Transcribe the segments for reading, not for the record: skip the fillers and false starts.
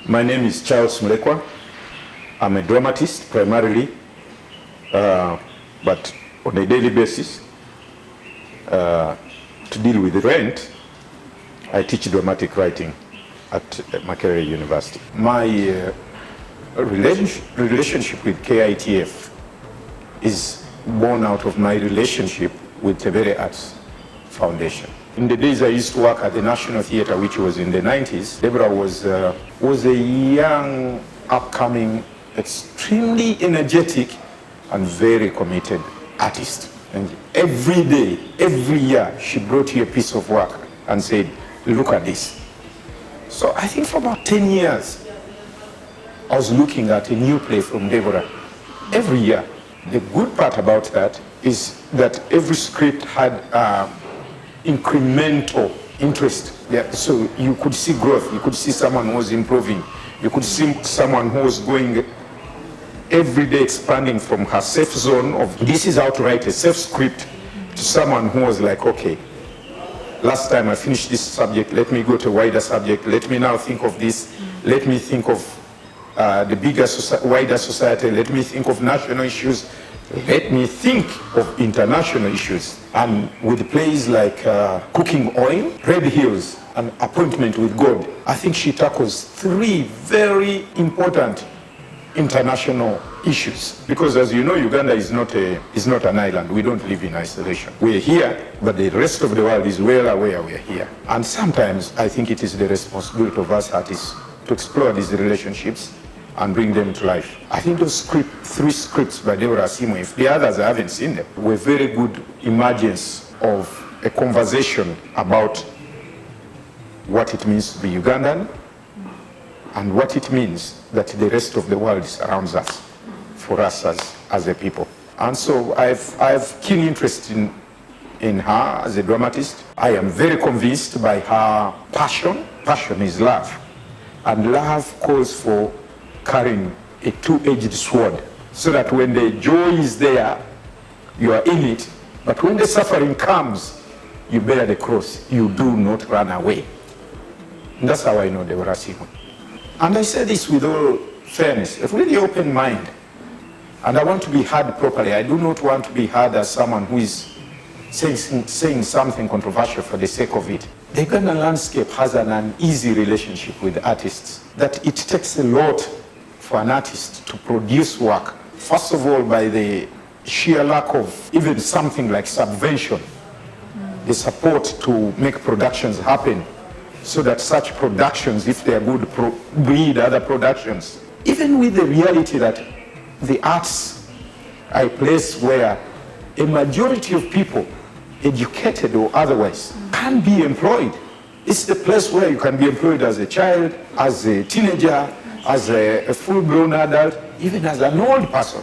My name is Charles MULEKWA. I'm a dramatist primarily, but on a daily basis, to deal with rent, I teach dramatic writing at Makerere University. My relationship with KITF is born out of my relationship with Tebere Arts Foundation. In the days I used to work at the National Theatre, which was in the 90s, Deborah was a young, upcoming, extremely energetic and very committed artist. And every day, every year, she brought you a piece of work and said, look at this. So I think for about 10 years, I was looking at a new play from Deborah every year. The good part about that is that every script had incremental interest. Yeah, so you could see growth, you could see someone who was improving, you could see someone who was going every day expanding from her safe zone of this is how to write a safe script to someone who was like, okay, last time I finished this subject, let me go to a wider subject, let me now think of this, let me think of the bigger, wider society, let me think of national issues, let me think of international issues. And with plays like Cooking Oil, Red Hills, and Appointment with God, I think she tackles three very important international issues. Because as you know, Uganda is not an island. We don't live in isolation. We're here, but the rest of the world is well aware we're here. And sometimes I think it is the responsibility of us artists to explore these relationships and bring them to life. I think those three scripts by Deborah Asimwe, if the others I haven't seen them, were very good emergence of a conversation about what it means to be Ugandan and what it means that the rest of the world surrounds us, for us as a people. And so I have keen interest in her as a dramatist. I am very convinced by her passion. Passion is love. And love calls for carrying a two-edged sword, so that when the joy is there, you are in it, but when the suffering comes, you bear the cross. You do not run away. And that's how I know Deborah Asimwe. And I say this with all fairness, a really open mind. And I want to be heard properly. I do not want to be heard as someone who is saying something controversial for the sake of it. The Ugandan landscape has an uneasy relationship with artists, that it takes a lot for an artist to produce work. First of all, by the sheer lack of even something like subvention, the support to make productions happen, so that such productions, if they are good, breed other productions. Even with the reality that the arts are a place where a majority of people, educated or otherwise, can be employed. It's the place where you can be employed as a child, as a teenager, as a full-blown adult, even as an old person.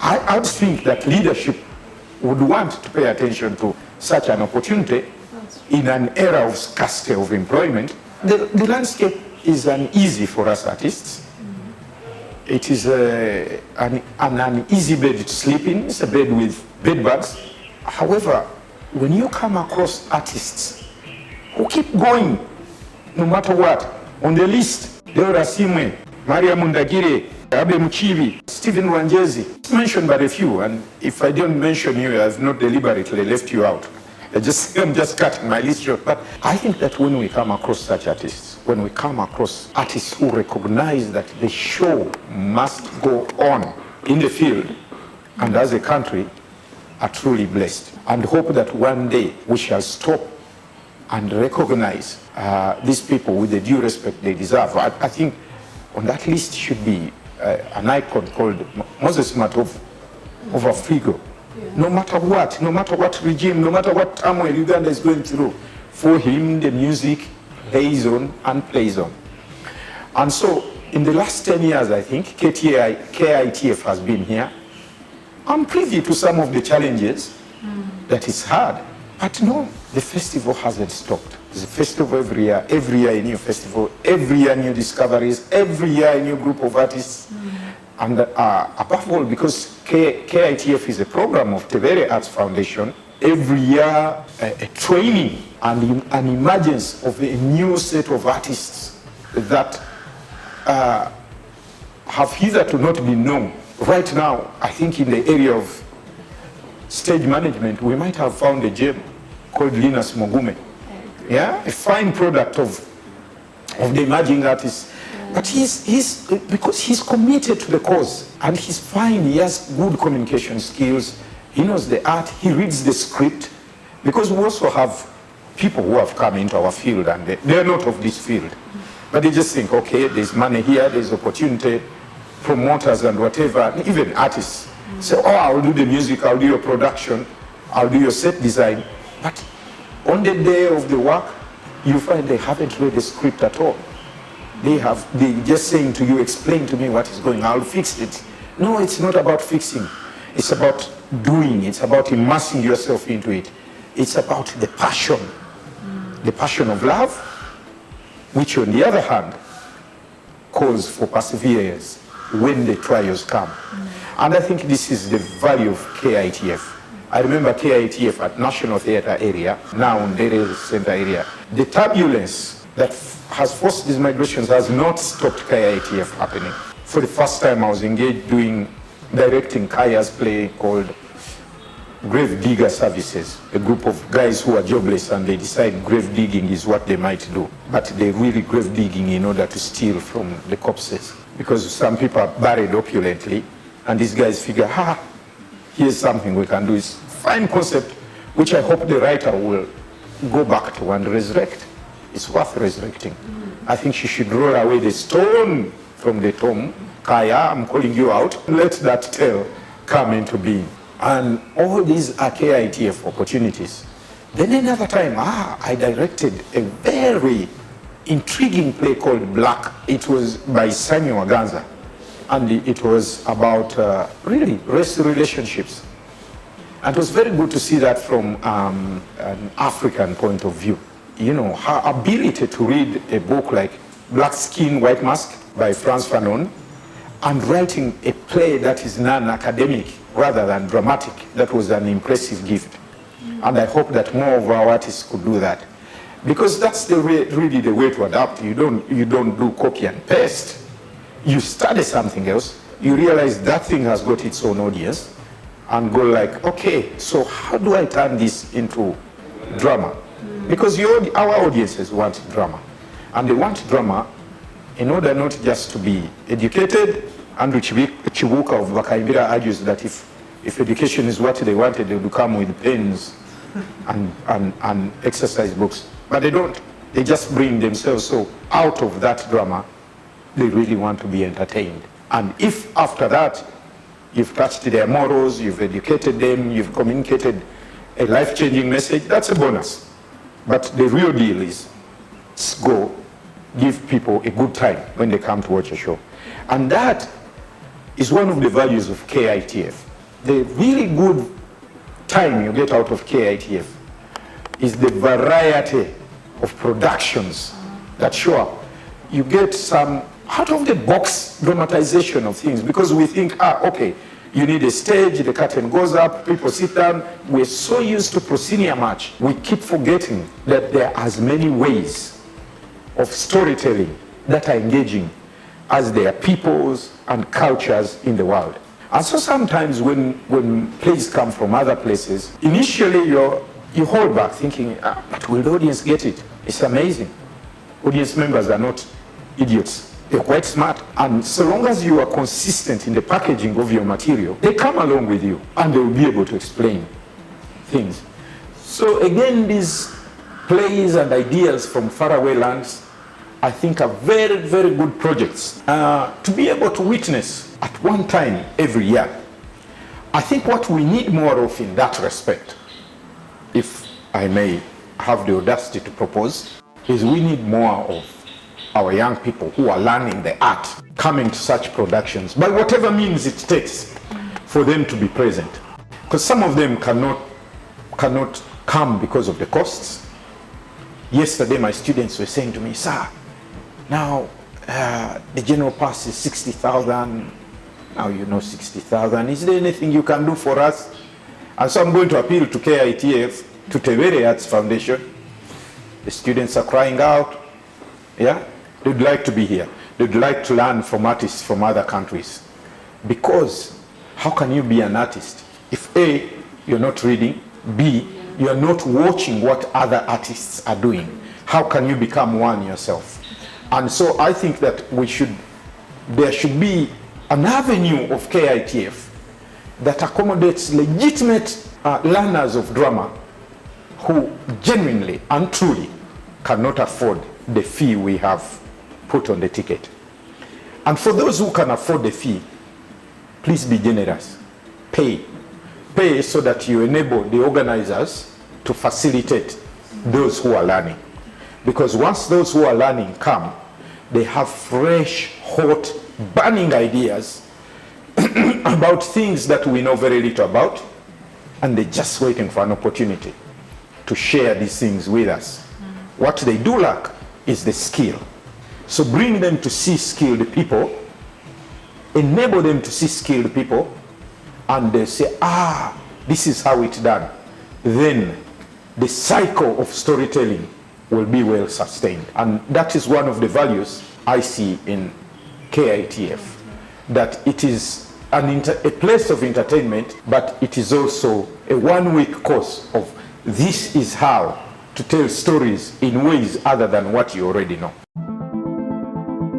I would think that leadership would want to pay attention to such an opportunity in an era of scarcity of employment. The landscape is uneasy for us artists. It is an uneasy bed to sleep in. It's a bed with bed bugs. However, when you come across artists who keep going, no matter what, on the list, Deborah Asimwe, Maria Mundagire, Abe Muchibi, Stephen Wanjezi, mentioned but a few, and if I don't mention you, I've not deliberately left you out. I'm just cutting my list short. But I think that when we come across such artists, when we come across artists who recognize that the show must go on in the field, and as a country, are truly blessed, and hope that one day we shall stop and recognize these people with the due respect they deserve. I think on that list should be an icon called Moses Matov of Afrigo. Yeah. No matter what regime, no matter what turmoil Uganda is going through, for him the music plays on and plays on. And so in the last 10 years, I think, KITF has been here. I'm privy to some of the challenges that it's hard. But no, the festival hasn't stopped. There's a festival every year a new festival, every year new discoveries, every year a new group of artists. And above all, because KITF is a program of Tebere Arts Foundation, every year a training and an emergence of a new set of artists that have hitherto not been known. Right now, I think in the area of stage management, we might have found a gem called Linus Mogume. Yeah, a fine product of the emerging artists. But because he's committed to the cause, and he's fine, he has good communication skills, he knows the art, he reads the script, because we also have people who have come into our field and they're not of this field. But they just think, okay, there's money here, there's opportunity, promoters and whatever, even artists. So, oh, I'll do the music, I'll do your production, I'll do your set design. But on the day of the work, you find they haven't read the script at all. They just saying to you, explain to me what is going on, I'll fix it. No, it's not about fixing. It's about doing, it's about immersing yourself into it. It's about the passion of love, which on the other hand, calls for perseverance when the trials come. And I think this is the value of KITF. I remember KITF at National Theatre area, now in Dere Center area. The turbulence that has forced these migrations has not stopped KITF happening. For the first time, I was engaged directing Kaya's play called Grave Digger Services, a group of guys who are jobless and they decide grave digging is what they might do. But they really grave digging in order to steal from the corpses. Because some people are buried opulently and these guys figure, here's something we can do. It's a fine concept which I hope the writer will go back to and resurrect. It's worth resurrecting. I think she should roll away the stone from the tomb. Kaya, I'm calling you out. Let that tale come into being. And all these are KITF opportunities. Then another time, I directed a very intriguing play called Black. It was by Samuel Aganza. And it was about really race relationships. And it was very good to see that from an African point of view. You know, her ability to read a book like Black Skin, White Mask by Frantz Fanon, and writing a play that is non-academic rather than dramatic, that was an impressive gift. And I hope that more of our artists could do that. Because that's really the way to adapt. You don't do copy and paste. You study something else, you realize that thing has got its own audience, and go like, okay, so how do I turn this into drama? Because our audiences want drama. And they want drama in order not just to be educated. Andrew Chibuka of Bakaimbira argues that if education is what they wanted, they would come with pens and exercise books. But they don't. They just bring themselves so out of that drama, they really want to be entertained. And if after that, you've touched their morals, you've educated them, you've communicated a life-changing message, that's a bonus. But the real deal is go give people a good time when they come to watch a show. And that is one of the values of KITF. The really good time you get out of KITF is the variety of productions that show up. You get some out-of-the-box dramatization of things, because we think, okay, you need a stage, the curtain goes up, people sit down. We're so used to proscenium march, we keep forgetting that there are as many ways of storytelling that are engaging as there are peoples and cultures in the world. And so sometimes when plays come from other places, initially you hold back thinking, but will the audience get it? It's amazing. Audience members are not idiots. They're quite smart. And so long as you are consistent in the packaging of your material, they come along with you and they will be able to explain things. So again, these plays and ideas from faraway lands, I think are very, very good projects to be able to witness at one time every year. I think what we need more of in that respect, if I may have the audacity to propose, is we need more of our young people who are learning the art coming to such productions by whatever means it takes for them to be present. Because some of them cannot come because of the costs. Yesterday my students were saying to me, sir, now the general pass is 60,000. Now you know 60,000. Is there anything you can do for us? And so I'm going to appeal to KITF, to Tebere Arts Foundation. The students are crying out. Yeah, they'd like to be here. they'd like to learn from artists from other countries. Because how can you be an artist if A, you're not reading, B, you're not watching what other artists are doing? How can you become one yourself? And so I think that there should be an avenue of KITF that accommodates legitimate learners of drama who genuinely and truly cannot afford the fee we have put on the ticket. And for those who can afford the fee, please be generous. Pay so that you enable the organizers to facilitate those who are learning. Because once those who are learning come, they have fresh, hot, burning ideas about things that we know very little about, and they're just waiting for an opportunity to share these things with us. What they do lack is the skill. So bring them to see skilled people, enable them to see skilled people, and they say, this is how it's done. Then the cycle of storytelling will be well sustained. And that is one of the values I see in KITF, that it is a place of entertainment, but it is also a one-week course of this is how to tell stories in ways other than what you already know.